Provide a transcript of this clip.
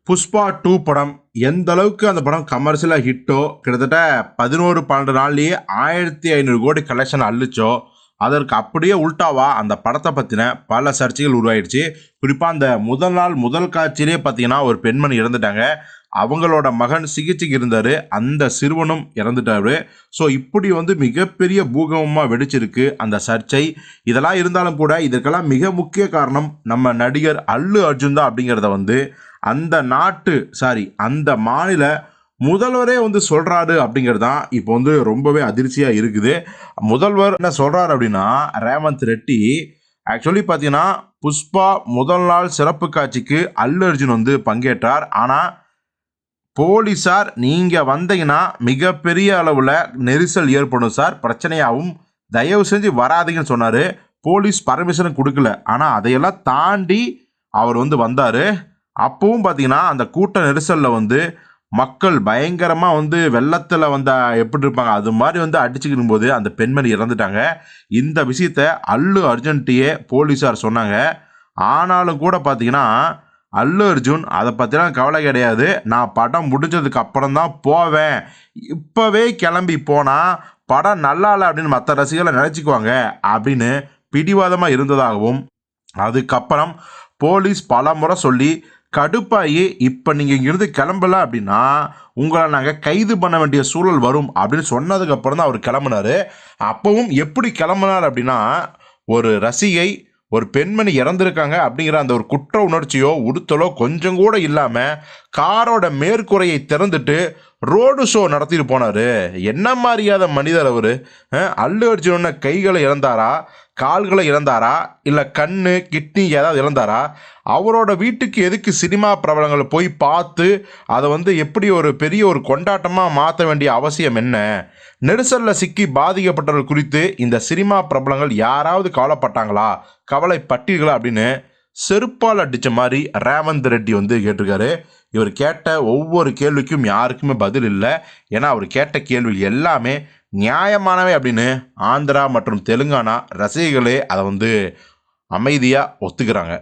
புஷ்பா 2 படம் எந்த அளவுக்கு அந்த படம் கமர்ஷியலாக ஹிட்டோ, கிட்டத்தட்ட 11-12 நாள்லேயே 1500 கோடி கலெக்ஷன் அள்ளிச்சோ, அதற்கு அப்படியே உல்டாவா அந்த படத்தை பற்றின பல சர்ச்சைகள் உருவாயிடுச்சு. குறிப்பாக அந்த முதல் நாள் முதல் காட்சியிலே பார்த்தீங்கன்னா ஒரு பெண்மணி இறந்துட்டாங்க. அவங்களோட மகன் சிகிச்சைக்கு இருந்தார், அந்த சிறுவனும் இறந்துட்டாரு. ஸோ இப்படி மிகப்பெரிய பூகம்பமாக வெடிச்சிருக்கு அந்த சர்ச்சை. இதெல்லாம் இருந்தாலும் கூட இதற்கெல்லாம் மிக முக்கிய காரணம் நம்ம நடிகர் அல்லு அர்ஜுன் தான் அப்படிங்கிறத அந்த மாநில முதல்வரே சொல்றாரு அப்படிங்கிறது தான் இப்போ ரொம்பவே அதிர்ச்சியா இருக்குது. முதல்வர் என்ன சொல்றாரு அப்படின்னா, ரேவந்த் ரெட்டி ஆக்சுவலி பார்த்தீங்கன்னா புஷ்பா முதல் நாள் சிறப்பு காட்சிக்கு அல்லு அர்ஜுன் பங்கேற்றார். ஆனால் போலீஸார் நீங்கள் வந்தீங்கன்னா மிகப்பெரிய அளவில் நெரிசல் ஏற்படும் சார், பிரச்சனையாகவும், தயவு செஞ்சு வராதிங்கன்னு சொன்னார். போலீஸ் பர்மிஷன் கொடுக்கல, ஆனால் அதையெல்லாம் தாண்டி அவர் வந்தார். அப்பவும் பார்த்தீங்கன்னா அந்த கூட்ட நெரிசலில் மக்கள் பயங்கரமாக வெள்ளத்தில் எப்படி இருப்பாங்க அது மாதிரி அடிச்சுக்கிடும் போது அந்த பெண்மணி இறந்துட்டாங்க. இந்த விஷயத்த அல்லு அர்ஜுன்கிட்டயே போலீஸார் சொன்னாங்க. ஆனாலும் கூட பார்த்தீங்கன்னா அல்லு அர்ஜுன் அதை பற்றிலாம் கவலை கிடையாது, நான் படம் முடிஞ்சதுக்கு அப்புறம் தான் போவேன், இப்போவே கிளம்பி போனால் படம் நல்லா இல்லை அப்படின்னு மற்ற ரசிகர்களை நினச்சிக்குவாங்க அப்படின்னு பிடிவாதமாக இருந்ததாகவும், அதுக்கப்புறம் போலீஸ் பல முறை சொல்லி கடுப்பாகி இப்போ நீங்கள் இங்கிருந்து கிளம்பல அப்படின்னா உங்களை நாங்கள் கைது பண்ண வேண்டிய சூழல் வரும் அப்படின்னு சொன்னதுக்கப்புறம் தான் அவர் கிளம்புனார். அப்பவும் எப்படி கிளம்புனார் அப்படின்னா, ஒரு ரசிகை ஒரு பெண்மணி இறந்துருக்காங்க அப்படிங்கிற அந்த ஒரு குற்ற உணர்ச்சியோ உறுத்தலோ கொஞ்சம் கூட இல்லாமல் காரோட மேற்கூரையை திறந்துட்டு ரோடு ஷோ நடத்திட்டு போனார். என்ன மாதிரியாத மனிதர் அவர்? அல்லு அர்ஜுன கைகளை இழந்தாரா, கால்களை இழந்தாரா, இல்லை கண்ணு கிட்னி ஏதாவது இழந்தாரா? அவரோட வீட்டுக்கு எதுக்கு சினிமா பிரபலங்களை போய் பார்த்து அதை எப்படி ஒரு பெரிய ஒரு கொண்டாட்டமாக மாற்ற வேண்டிய அவசியம் என்ன? நெரிசலில் சிக்கி பாதிக்கப்பட்டவர்கள் குறித்து இந்த சினிமா பிரபலங்கள் யாராவது கவலைப்பட்டாங்களா, கவலைப்பட்டீர்களா அப்படின்னு செருப்பால் அடித்த மாதிரி ரேவந்த் ரெட்டி கேட்டிருக்காரு. இவர் கேட்ட ஒவ்வொரு கேள்விக்கும் யாருக்குமே பதில் இல்லை. ஏன்னா அவர் கேட்ட கேள்வி எல்லாமே நியாயமானவை அப்படின்னு ஆந்திரா மற்றும் தெலுங்கானா ரசிகர்களே அதை அமைதியாக ஒத்துக்கிறாங்க.